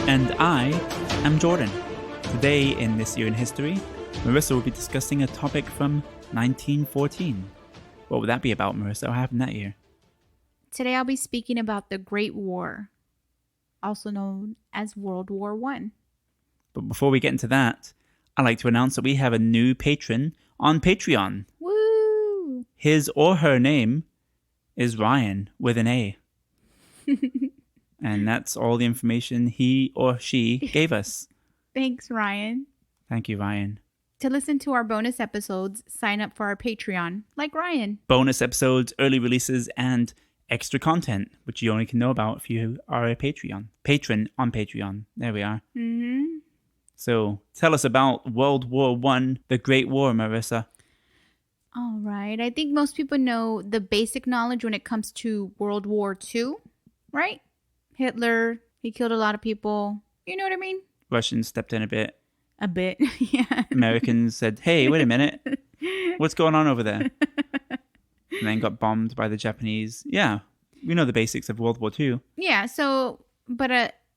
And I am Jordan. Today in This Year in History, Merisa will be discussing a topic from 1914. What would that be about, Merisa? What happened that year? Today I'll be speaking about the Great War, also known as World War I. But before we get into that, I'd like to announce that we have a new patron on Patreon. Woo! His or her name is Ryan with an A. And that's all the information he or she gave us. Thanks, Ryan. Thank you, Ryan. To listen to our bonus episodes, sign up for our Patreon, like Ryan. Bonus episodes, early releases, and extra content, which you only can know about if you are a patron on Patreon. There we are. Mm-hmm. So tell us about World War I, the Great War, Merisa. All right. I think most people know the basic knowledge when it comes to World War II, right? Hitler, he killed a lot of people. You know what I mean? Russians stepped in a bit. A bit, yeah. Americans said, hey, wait a minute. What's going on over there? And then got bombed by the Japanese. Yeah, we know the basics of World War II. Yeah, but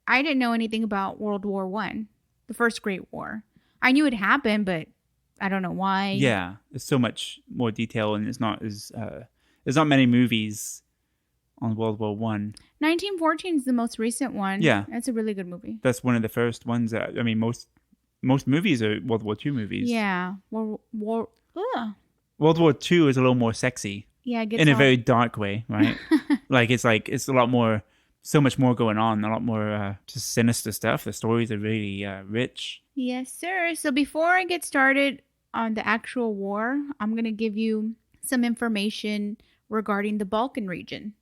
I didn't know anything about World War I, the first Great War. I knew it happened, but I don't know why. Yeah, there's so much more detail, and there's not many movies on World War I. 1914 is the most recent one. Yeah. That's a really good movie. That's one of the first ones that, I mean, most movies are World War II movies. Yeah. World War II is a little more sexy. Yeah, it gets in a very dark way, right? it's a lot more, so much more going on, a lot more just sinister stuff. The stories are really rich. Yes, sir. So before I get started on the actual war, I'm going to give you some information regarding the Balkan region,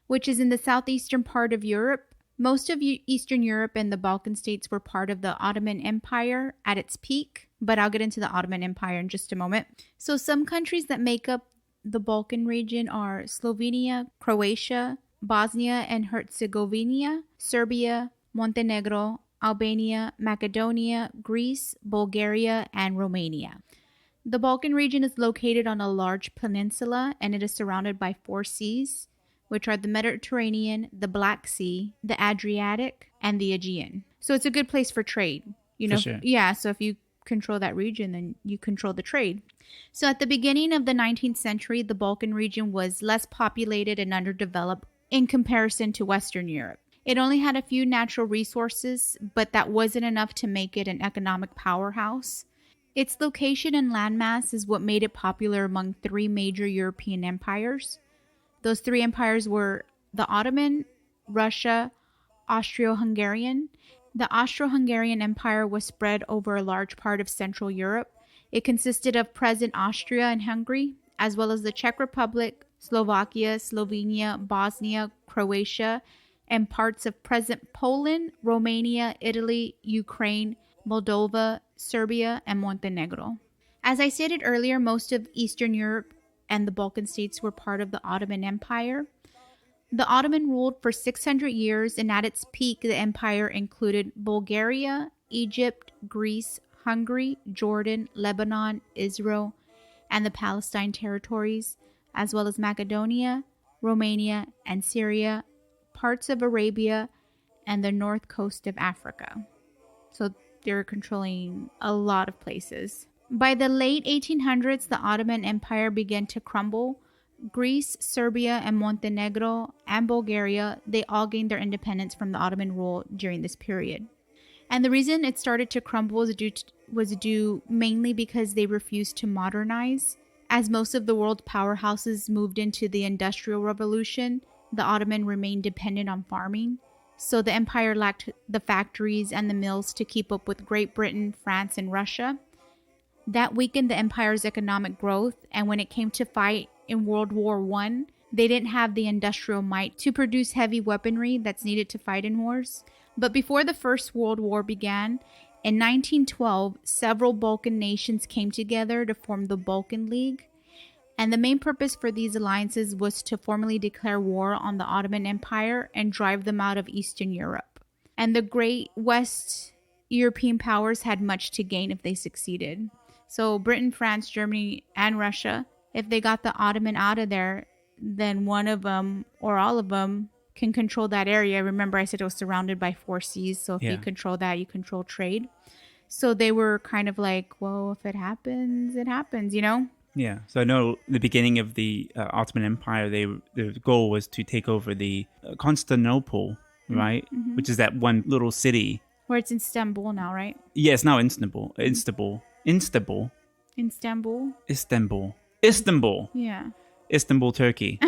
which is in the southeastern part of Europe. Most of Eastern Europe and the Balkan states were part of the Ottoman Empire at its peak, but I'll get into the Ottoman Empire in just a moment. So some countries that make up the Balkan region are Slovenia, Croatia, Bosnia and Herzegovina, Serbia, Montenegro, Albania, Macedonia, Greece, Bulgaria, and Romania. The Balkan region is located on a large peninsula, and it is surrounded by 4 seas, which are the Mediterranean, the Black Sea, the Adriatic, and the Aegean. So it's a good place for trade. You know, for sure. Yeah, so if you control that region, then you control the trade. So at the beginning of the 19th century, the Balkan region was less populated and underdeveloped in comparison to Western Europe. It only had a few natural resources, but that wasn't enough to make it an economic powerhouse. Its location and landmass is what made it popular among 3 major European empires. Those 3 empires were the Ottoman, Russia, Austro-Hungarian. The Austro-Hungarian Empire was spread over a large part of Central Europe. It consisted of present Austria and Hungary, as well as the Czech Republic, Slovakia, Slovenia, Bosnia, Croatia, and parts of present Poland, Romania, Italy, Ukraine, Moldova, Serbia, and Montenegro. As I stated earlier, most of Eastern Europe and the Balkan states were part of the Ottoman Empire. The Ottoman ruled for 600 years, and at its peak, the empire included Bulgaria, Egypt, Greece, Hungary, Jordan, Lebanon, Israel, and the Palestine territories, as well as Macedonia, Romania, and Syria, parts of Arabia, and the north coast of Africa. So they were controlling a lot of places. By the late 1800s, the Ottoman Empire began to crumble. Greece, Serbia, and Montenegro, and Bulgaria, they all gained their independence from the Ottoman rule during this period. And the reason it started to crumble was due mainly because they refused to modernize. As most of the world's powerhouses moved into the Industrial Revolution, the Ottoman remained dependent on farming. So the empire lacked the factories and the mills to keep up with Great Britain, France, and Russia. That weakened the empire's economic growth, and when it came to fight in World War I, they didn't have the industrial might to produce heavy weaponry that's needed to fight in wars. But before the First World War began, in 1912, several Balkan nations came together to form the Balkan League. And the main purpose for these alliances was to formally declare war on the Ottoman Empire and drive them out of Eastern Europe. And the great West European powers had much to gain if they succeeded. So Britain, France, Germany, and Russia, if they got the Ottoman out of there, then one of them or all of them can control that area. Remember I said it was surrounded by 4 seas. So if Yeah. you control that, you control trade. So they were kind of like, well, if it happens, it happens, you know? Yeah. So I know the beginning of the Ottoman Empire, their goal was to take over the Constantinople, right? Mm-hmm. Which is that one little city. Where it's in Istanbul now, right? Yeah, it's now Istanbul. Istanbul. Istanbul? Istanbul. Yeah. Istanbul, Turkey.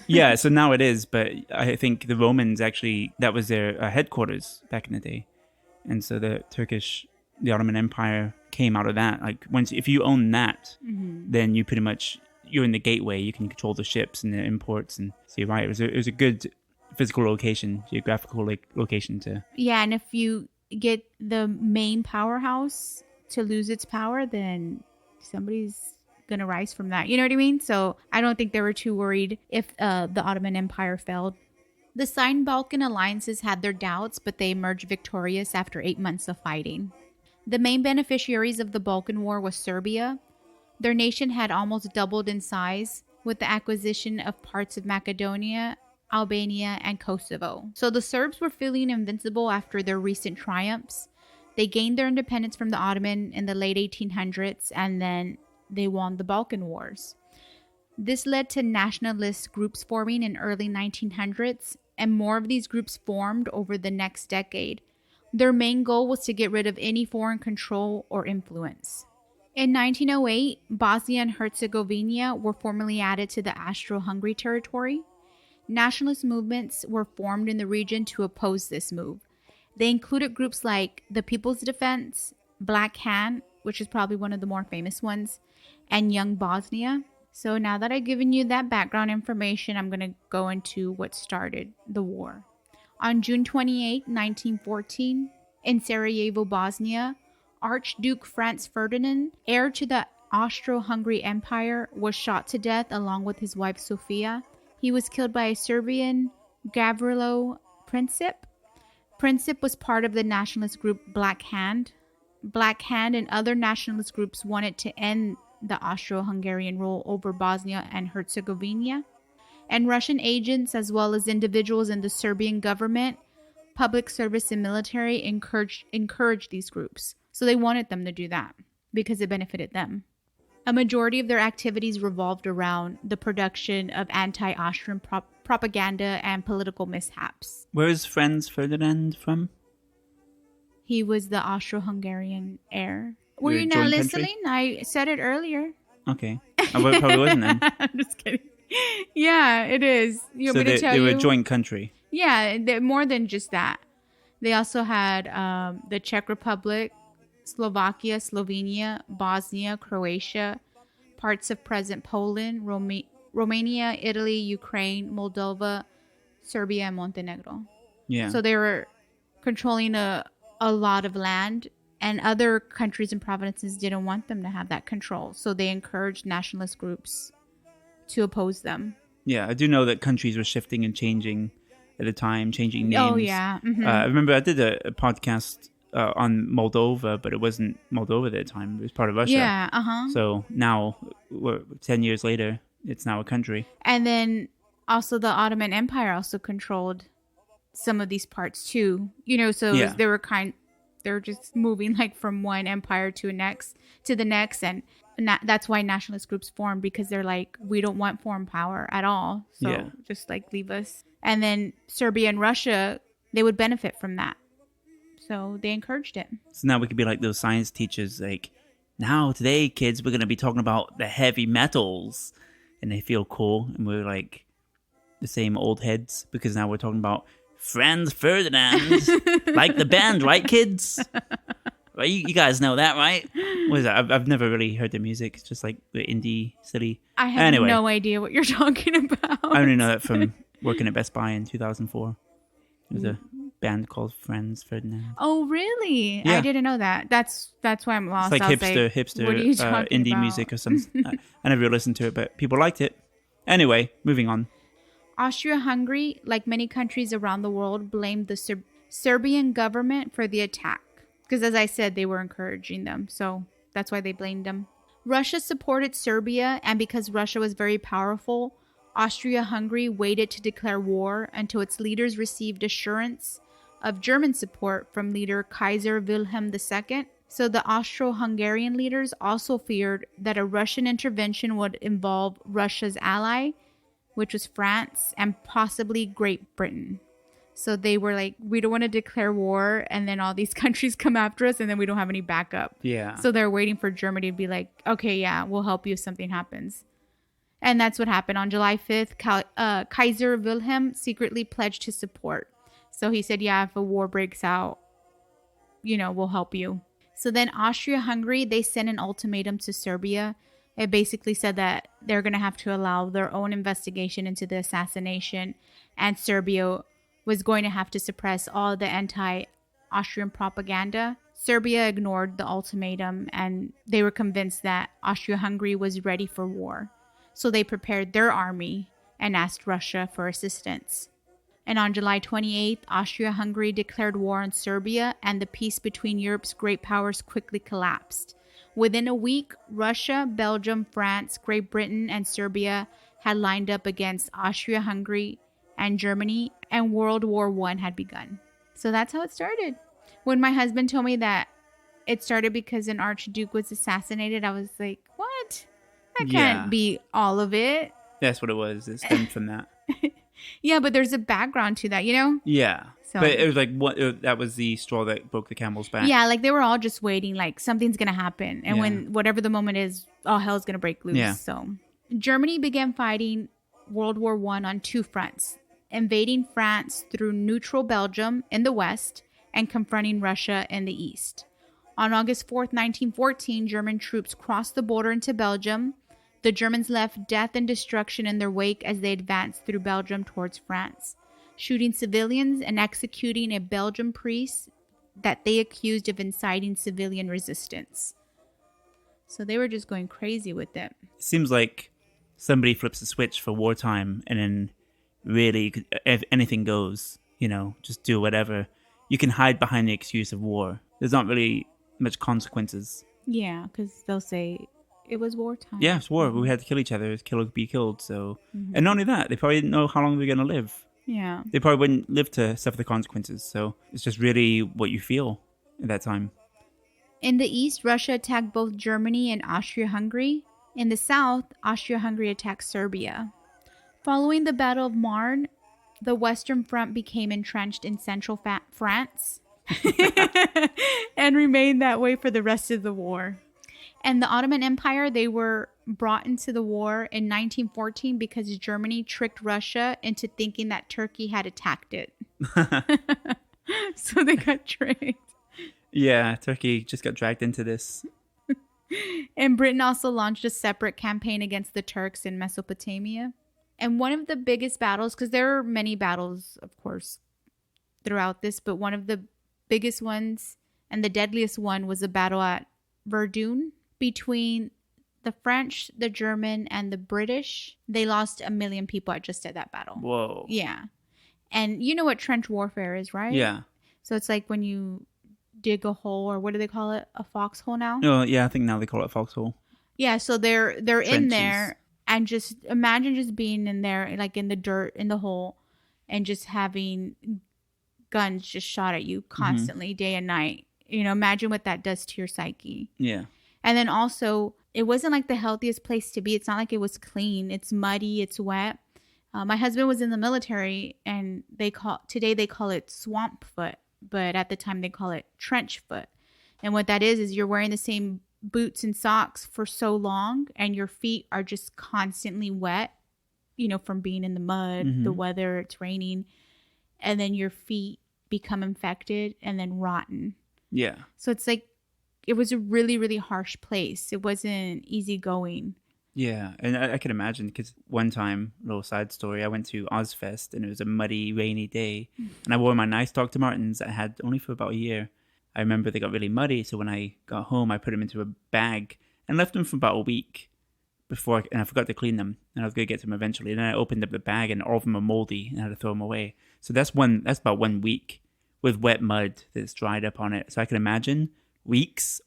Yeah, so now it is, but I think the Romans actually, that was their headquarters back in the day. And so the Ottoman Empire came out of that. Like, if you own that, then you pretty much, you're in the gateway. You can control the ships and the imports. And so you're right, it was a good physical location, geographical location to... Yeah, and if you get the main powerhouse to lose its power, then somebody's gonna rise from that. You know what I mean? So I don't think they were too worried if the Ottoman Empire failed. The signed Balkan alliances had their doubts, but they emerged victorious after 8 months of fighting. The main beneficiaries of the Balkan War was Serbia. Their nation had almost doubled in size with the acquisition of parts of Macedonia, Albania, and Kosovo. So the Serbs were feeling invincible after their recent triumphs. They gained their independence from the Ottoman in the late 1800s, and then they won the Balkan Wars. This led to nationalist groups forming in early 1900s, and more of these groups formed over the next decade. Their main goal was to get rid of any foreign control or influence. In 1908, Bosnia and Herzegovina were formally added to the Austro-Hungary territory. Nationalist movements were formed in the region to oppose this move. They included groups like the People's Defense, Black Hand, which is probably one of the more famous ones, and Young Bosnia. So now that I've given you that background information, I'm going to go into what started the war. On June 28, 1914, in Sarajevo, Bosnia, Archduke Franz Ferdinand, heir to the Austro-Hungary Empire, was shot to death along with his wife Sofia. He was killed by a Serbian, Gavrilo Princip. Princip was part of the nationalist group Black Hand. Black Hand and other nationalist groups wanted to end the Austro-Hungarian rule over Bosnia and Herzegovina. And Russian agents, as well as individuals in the Serbian government, public service and military, encouraged these groups. So they wanted them to do that because it benefited them. A majority of their activities revolved around the production of anti-Austrian propaganda and political mishaps. Where is Franz Ferdinand from? He was the Austro-Hungarian heir. Were Your you not joint listening? country? I said it earlier. Okay. I probably wasn't then. I'm just kidding. Yeah, it is. You want me to tell they you? were a joint country. Yeah, they're more than just that. They also had the Czech Republic, Slovakia, Slovenia, Bosnia, Croatia, parts of present Poland, Romania, Italy, Ukraine, Moldova, Serbia, and Montenegro. Yeah. So they were controlling a lot of land, and other countries and provinces didn't want them to have that control. So they encouraged nationalist groups to oppose them. Yeah, I do know that countries were shifting and changing at the time, changing names. Oh, yeah. Mm-hmm. I remember I did a podcast on Moldova, but it wasn't Moldova at the time. It was part of Russia. Yeah, uh-huh. So now, 10 years later, it's now a country. And then also the Ottoman Empire also controlled some of these parts too. You know, so Yeah. they were just moving like from one empire to the next, and that's why nationalist groups formed, because they're like, we don't want foreign power at all, so Yeah. just like leave us. And then Serbia and Russia, they would benefit from that, so they encouraged it. So now we could be like those science teachers, like, now today, kids, we're going to be talking about the heavy metals, and they feel cool, and we're like the same old heads, because now we're talking about Franz Ferdinand, like the band, right, kids? Right, you guys know that, right? What is that? I've never really heard the music. It's just like the indie city. I have no idea what you're talking about. I only know that from working at Best Buy in 2004. There was a band called Franz Ferdinand. Oh, really? Yeah. I didn't know that. That's why I'm lost. It's like I was hipster what are you talking indie about? music or something. I never really listened to it, but people liked it. Anyway, moving on. Austria-Hungary, like many countries around the world, blamed the Serbian government for the attack. Because as I said, they were encouraging them. So that's why they blamed them. Russia supported Serbia, and because Russia was very powerful, Austria-Hungary waited to declare war until its leaders received assurance of German support from leader Kaiser Wilhelm II. So the Austro-Hungarian leaders also feared that a Russian intervention would involve Russia's ally, which was France, and possibly Great Britain. So they were like, we don't want to declare war and then all these countries come after us and then we don't have any backup. Yeah. So they're waiting for Germany to be like, okay, yeah, we'll help you if something happens. And that's what happened. On July 5th, Kaiser Wilhelm secretly pledged his support. So he said, yeah, if a war breaks out, we'll help you. So then Austria-Hungary, they sent an ultimatum to Serbia. It basically said that they're going to have to allow their own investigation into the assassination, and Serbia was going to have to suppress all the anti-Austrian propaganda. Serbia ignored the ultimatum, and they were convinced that Austria-Hungary was ready for war. So they prepared their army and asked Russia for assistance. And on July 28th, Austria-Hungary declared war on Serbia, and the peace between Europe's great powers quickly collapsed. Within a week, Russia, Belgium, France, Great Britain, and Serbia had lined up against Austria-Hungary and Germany, and World War I had begun. So that's how it started. When my husband told me that it started because an archduke was assassinated, I was like, what? That can't be all of it. That's what it was. It stemmed from that. Yeah, but there's a background to that, Yeah. So, but it was like, that was the straw that broke the camel's back. Yeah, like they were all just waiting, like something's going to happen. And when whatever the moment is, all hell's going to break loose. Yeah. So Germany began fighting World War I on two fronts, invading France through neutral Belgium in the west and confronting Russia in the east. On August 4th, 1914, German troops crossed the border into Belgium. The Germans left death and destruction in their wake as they advanced through Belgium towards France, shooting civilians and executing a Belgian priest that they accused of inciting civilian resistance. So they were just going crazy with it. It seems like somebody flips a switch for wartime and then really, if anything goes, just do whatever. You can hide behind the excuse of war. There's not really much consequences. Yeah, because they'll say it was wartime. Yeah, it's war. We had to kill each other. Kill or be killed. So, And not only that, they probably didn't know how long they were going to live. Yeah. They probably wouldn't live to suffer the consequences. So it's just really what you feel at that time. In the east, Russia attacked both Germany and Austria-Hungary. In the south, Austria-Hungary attacked Serbia. Following the Battle of Marne, the Western Front became entrenched in central France and remained that way for the rest of the war. And the Ottoman Empire, they were brought into the war in 1914 because Germany tricked Russia into thinking that Turkey had attacked it. So they got tricked. Yeah, Turkey just got dragged into this. And Britain also launched a separate campaign against the Turks in Mesopotamia. And one of the biggest battles, because there are many battles, of course, throughout this, but one of the biggest ones and the deadliest one was the battle at Verdun between the French, the German, and the British. They lost 1 million people just at that battle. Whoa. Yeah. And you know what trench warfare is, right? Yeah. So it's like when you dig a hole, or what do they call it? A foxhole now? Oh, yeah, I think now they call it a foxhole. Yeah, so they're Trenches. in there, and just imagine just being in there, like in the dirt, in the hole, and just having guns just shot at you constantly, day and night. Imagine what that does to your psyche. Yeah. And then also, it wasn't like the healthiest place to be. It's not like it was clean. It's muddy. It's wet. My husband was in the military, and today they call it swamp foot, but at the time they call it trench foot. And what that is you're wearing the same boots and socks for so long, and your feet are just constantly wet, from being in the mud, the weather, it's raining, and then your feet become infected and then rotten. Yeah. So it's like, it was a really, really harsh place. It wasn't easy going. Yeah, and I can imagine, because one time, little side story, I went to Ozfest, and it was a muddy, rainy day, and I wore my nice Dr. Martens that I had only for about a year. I remember they got really muddy, so when I got home, I put them into a bag and left them for about a week and I forgot to clean them, and I was going to get to them eventually. And then I opened up the bag, and all of them were moldy, and I had to throw them away. So that's about 1 week with wet mud that's dried up on it. So I can imagine weeks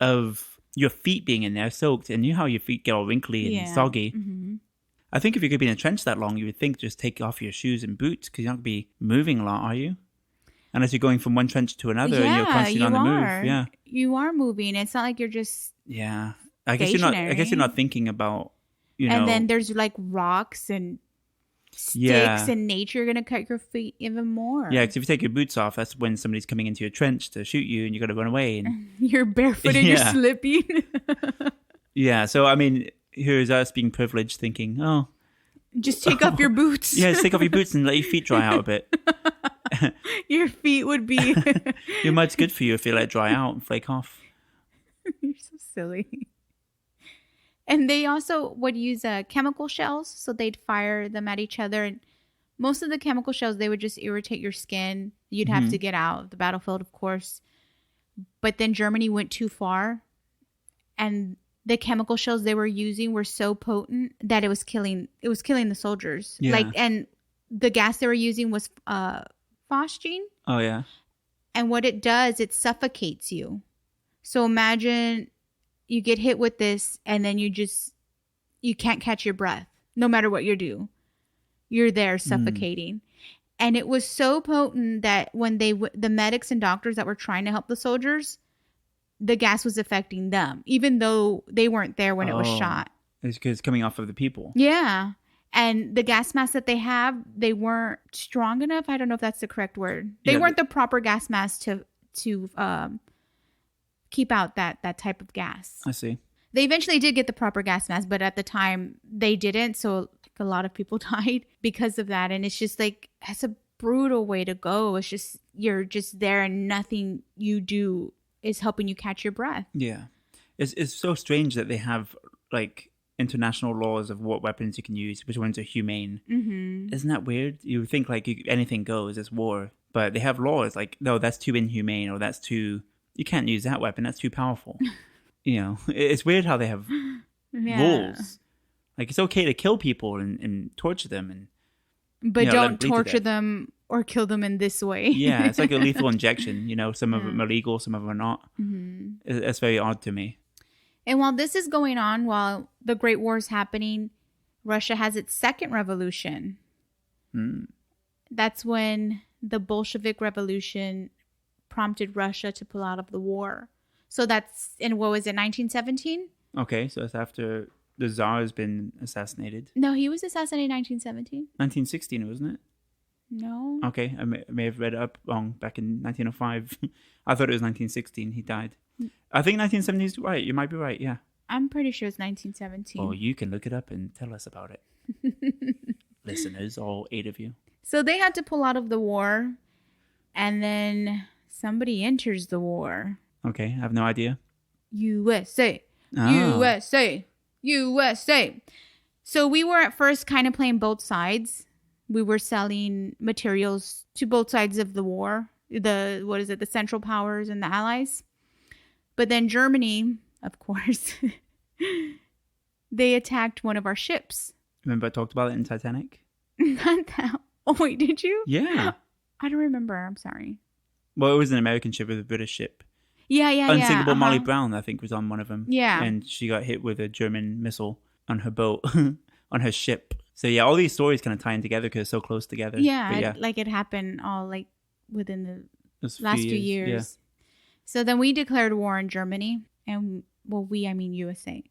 of your feet being in there soaked, and you know how your feet get all wrinkly and soggy. I think if you're going to be in a trench that long, you would think just take off your shoes and boots because you're not going to be moving a lot, are you? Unless you're going from one trench to another and you're constantly on the move. Yeah, you are moving. It's not like you're just I guess you're not thinking about, And then there's like rocks and sticks and nature. You're gonna cut your feet even more. Yeah, because if you take your boots off, that's when somebody's coming into your trench to shoot you, and you got to run away. And you're barefooted. You're slipping. Yeah. So I mean, here's us being privileged, thinking, oh, just take off your boots. Yeah, just take off your boots and let your feet dry out a bit. Your feet would be. Your mud's good for you if you let it dry out and flake off. You're so silly. And they also would use chemical shells, so they'd fire them at each other. And most of the chemical shells, they would just irritate your skin. You'd have to get out of the battlefield, of course. But then Germany went too far, and the chemical shells they were using were so potent that it was killing the soldiers. Yeah. And the gas they were using was phosgene. Oh yeah. And what it does, it suffocates you. So imagine you get hit with this and then you can't catch your breath no matter what you do. You're there suffocating. And it was so potent that when the medics and doctors that were trying to help the soldiers, the gas was affecting them, even though they weren't there when it was shot. It's because it's coming off of the people. Yeah. And the gas masks that they have, they weren't strong enough. I don't know if that's the correct word. They weren't the proper gas masks to keep out that type of gas. I see. They eventually did get the proper gas mask, but at the time they didn't. So a lot of people died because of that. And it's just like, that's a brutal way to go. It's just, you're just there and nothing you do is helping you catch your breath. Yeah. It's so strange that they have like international laws of what weapons you can use, which ones are humane. Mm-hmm. Isn't that weird? You would think like anything goes, it's war. But they have laws like, no, that's too inhumane, or that's too, you can't use that weapon, that's too powerful. It's weird how they have rules. Like it's okay to kill people and torture them. But don't torture them or kill them in this way. Yeah, it's like a lethal injection. Some of them are legal, some of them are not. Mm-hmm. It's very odd to me. And while this is going on, while the Great War is happening, Russia has its second revolution. That's when the Bolshevik Revolution prompted Russia to pull out of the war. So that's in, what was it, 1917? Okay, so it's after the Tsar has been assassinated. No, he was assassinated in 1917. 1916, wasn't it? No. Okay, I may have read it up wrong back in 1905. I thought it was 1916 he died. I think 1917 is right. You might be right, yeah. I'm pretty sure it's 1917. Oh, you can look it up and tell us about it. Listeners, all 8 of you. So they had to pull out of the war, and then somebody enters the war. Okay, I have no idea. USA. USA. USA. So we were at first kind of playing both sides. We were selling materials to both sides of the war. The Central Powers and the Allies. But then Germany, of course, they attacked one of our ships. Remember I talked about it in Titanic? Not that. Oh, wait, did you? Yeah. I don't remember. I'm sorry. Well, it was an American ship with a British ship. Yeah. Unsinkable Molly Brown, I think, was on one of them. Yeah. And she got hit with a German missile on her boat, on her ship. So, yeah, all these stories kind of tie in together because they're so close together. Yeah, like it happened all like within the last few years. Yeah. So then we declared war on Germany. And, well, I mean USA.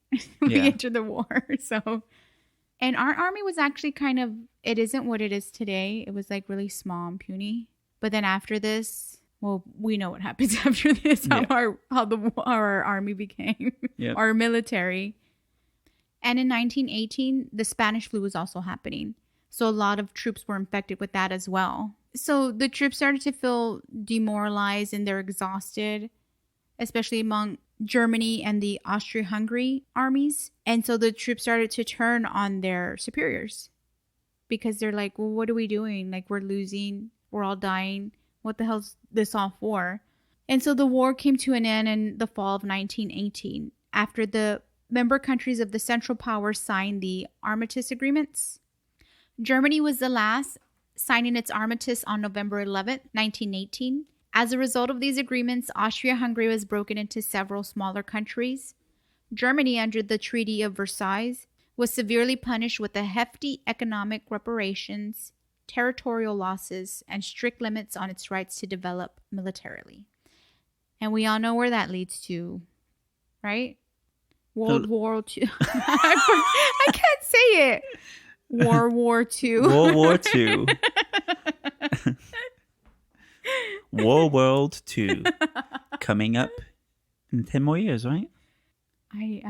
We entered the war. So, and our army was actually kind of, it isn't what it is today. It was like really small and puny. But then after this, well, we know what happens after this, how our army became, our military. And in 1918, the Spanish flu was also happening. So a lot of troops were infected with that as well. So the troops started to feel demoralized and they're exhausted, especially among Germany and the Austria-Hungary armies. And so the troops started to turn on their superiors because they're like, well, what are we doing? Like, we're losing. We're all dying. What the hell's this all for? And so the war came to an end in the fall of 1918 after the member countries of the Central Powers signed the armistice agreements. Germany was the last, signing its armistice on November 11th, 1918. As a result of these agreements, Austria-Hungary was broken into several smaller countries. Germany, under the Treaty of Versailles, was severely punished with a hefty economic reparations, territorial losses, and strict limits on its rights to develop militarily. And we all know where that leads to, right? World War II. I can't say it. World War II. World War II. World II. Coming up in 10 more years, right?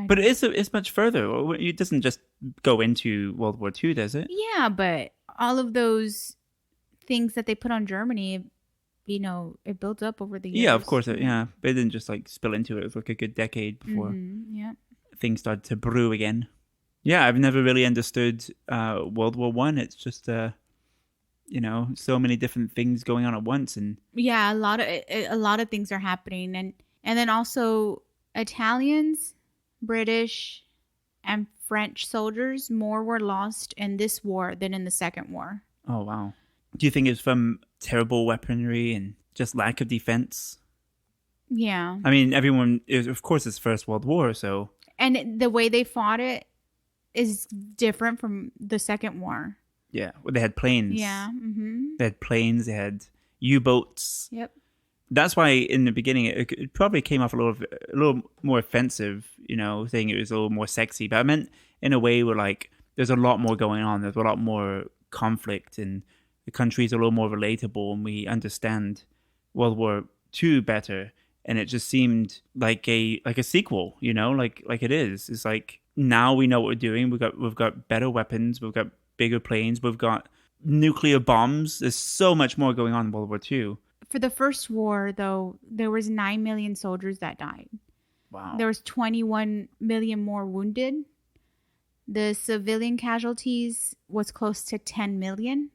But it's much further. It doesn't just go into World War II, does it? Yeah, but all of those things that they put on Germany, you know, it built up over the years. Yeah, of course. Yeah, but it didn't just like spill into it. It was like a good decade before things started to brew again. Yeah, I've never really understood World War One. It's just you know, so many different things going on at once, and yeah, a lot of things are happening, and then also Italians, British, and French soldiers, more were lost in this war than in the Second War. Oh wow! Do you think it's from terrible weaponry and just lack of defense? Yeah, I mean, of course, it's First World War, so and the way they fought it is different from the Second War. Yeah, well, they had planes. Yeah. Mm-hmm. They had planes. They had U-boats. Yep. That's why in the beginning it probably came off a little more offensive, you know, saying it was a little more sexy. But I meant in a way where like there's a lot more going on. There's a lot more conflict, and the country's a little more relatable, and we understand World War II better. And it just seemed like a sequel, you know, like it is. It's like now we know what we're doing. We've got better weapons. We've got bigger planes. We've got nuclear bombs. There's so much more going on in World War II. For the first war, though, there was 9 million soldiers that died. Wow. There was 21 million more wounded. The civilian casualties was close to 10 million.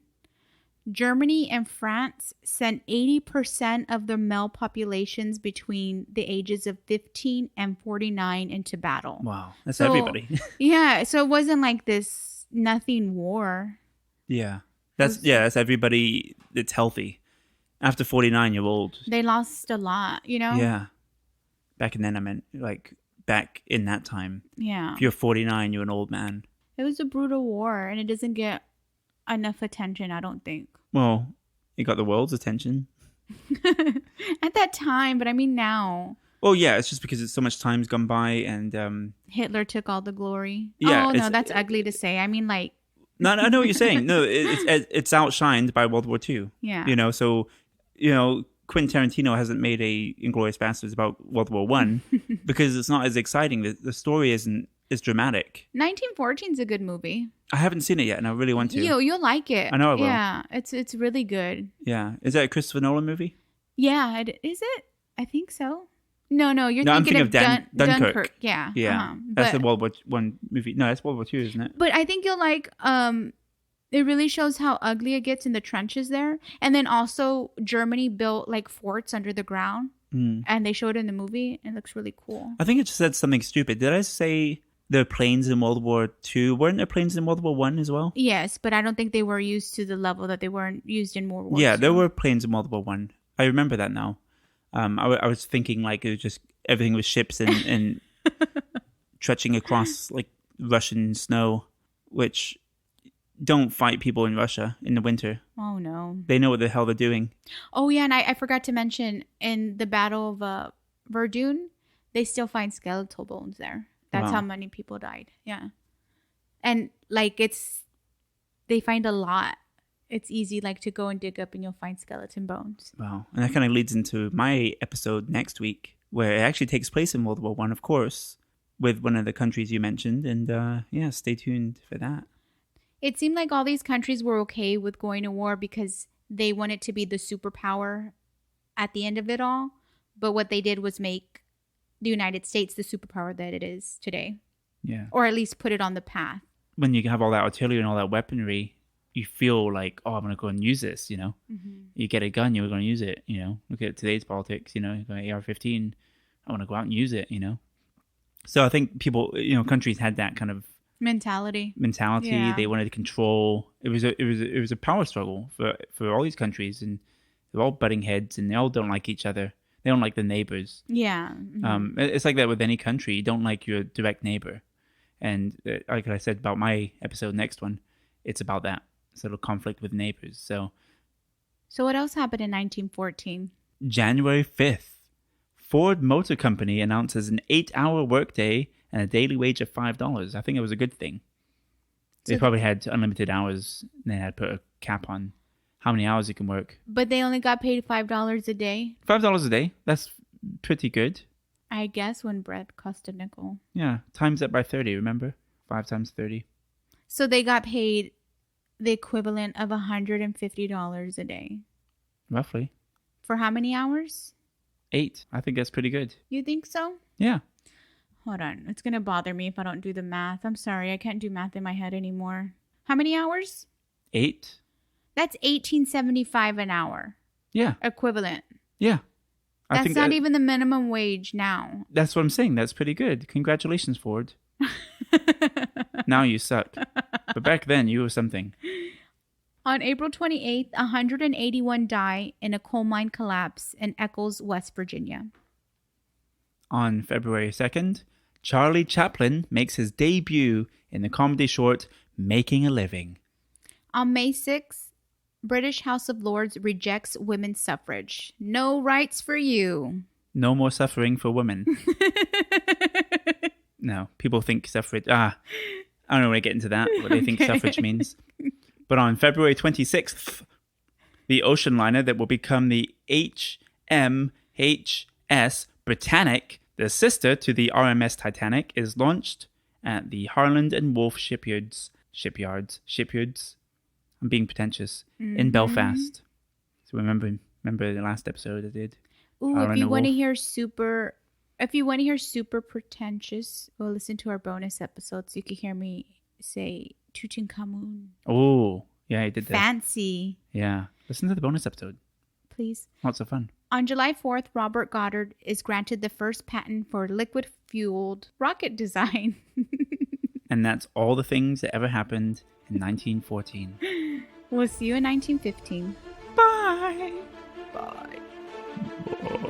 Germany and France sent 80% of their male populations between the ages of 15 and 49 into battle. Wow. That's everybody. Yeah. So it wasn't like this nothing war. Yeah. That's everybody that's healthy. After 49, you're old. They lost a lot, you know? Yeah. Back then, I meant like back in that time. Yeah. If you're 49, you're an old man. It was a brutal war, and it doesn't get enough attention, I don't think. Well, it got the world's attention. At that time, but I mean now. Well, yeah, it's just because it's so much time's gone by, and Hitler took all the glory. Yeah, oh no, that's ugly to say. I mean, like. No, I know what you're saying. No, it's outshined by World War II. Yeah. You know, so Quentin Tarantino hasn't made a Inglourious Basterds about World War One because it's not as exciting. The story isn't as dramatic. 1914 is a good movie. I haven't seen it yet, and I really want to. You'll like it. I know I will. Yeah, it's really good. Yeah, is that a Christopher Nolan movie? Yeah, is it? I think so. No, you're I'm thinking thinking of Dunkirk. Yeah, yeah, that's the World War One movie. No, that's World War II, isn't it? But I think you'll like. It really shows how ugly it gets in the trenches there, and then also Germany built like forts under the ground, and they showed it in the movie. It looks really cool. I think it just said something stupid. Did I say there are planes in World War II? Weren't there planes in World War One as well? Yes, but I don't think they were used to the level that they weren't used in World War II. Yeah, there were planes in World War One. I remember that now. I was thinking like it was just everything was ships and trudging across like Russian snow, which don't fight people in Russia in the winter. Oh no, they know what the hell they're doing. Oh yeah, and I forgot to mention in the Battle of Verdun, they still find skeletal bones there. That's how many people died. Yeah, and like they find a lot. It's easy like to go and dig up and you'll find skeleton bones. Wow. And that kind of leads into my episode next week, where it actually takes place in World War One, of course, with one of the countries you mentioned. And stay tuned for that. It seemed like all these countries were okay with going to war because they wanted to be the superpower at the end of it all. But what they did was make the United States the superpower that it is today. Yeah. Or at least put it on the path. When you have all that artillery and all that weaponry, you feel like, oh, I'm going to go and use this, you know? Mm-hmm. You get a gun, you're going to use it, you know? Look at today's politics, you know? You got an AR-15, I want to go out and use it, you know? So I think people, countries had that kind of mentality. Yeah. They wanted to control. It was a power struggle for all these countries, and they're all butting heads, and they all don't like each other. They don't like the neighbors. Yeah. Mm-hmm. It's like that with any country. You don't like your direct neighbor. And like I said about my episode, next one, it's about that sort of conflict with neighbors. So what else happened in 1914? January 5th, Ford Motor Company announces an 8-hour workday and a daily wage of $5. I think it was a good thing. They probably had unlimited hours, and they had put a cap on how many hours you can work. But they only got paid $5 a day? $5 a day. That's pretty good. I guess when bread cost a nickel. Yeah. Times that by 30, remember? 5 times 30. So they got paid the equivalent of $150 a day. Roughly. For how many hours? 8. I think that's pretty good. You think so? Yeah. Hold on. It's going to bother me if I don't do the math. I'm sorry. I can't do math in my head anymore. How many hours? 8. That's $18.75 an hour. Yeah. Equivalent. Yeah. That's not even the minimum wage now. That's what I'm saying. That's pretty good. Congratulations, Ford. Now you suck. But back then, you were something. On April 28th, 181 die in a coal mine collapse in Eccles, West Virginia. On February 2nd, Charlie Chaplin makes his debut in the comedy short Making a Living. On May 6th, British House of Lords rejects women's suffrage. No rights for you. No more suffering for women. No, people think suffrage... I don't want to get into that, what they think suffrage means. But on February 26th, the ocean liner that will become the HMHS Britannic, the sister to the RMS Titanic, is launched at the Harland and Wolff shipyards. I'm being pretentious. In Belfast. So remember the last episode I did. Ooh, if you want to hear super pretentious, well, listen to our bonus episodes. You can hear me say Tutankhamun. Oh, yeah, I did that. Fancy. Yeah. Listen to the bonus episode. Please. Lots of fun. On July 4th, Robert Goddard is granted the first patent for liquid-fueled rocket design. And that's all the things that ever happened in 1914. We'll see you in 1915. Bye. Bye. Bye.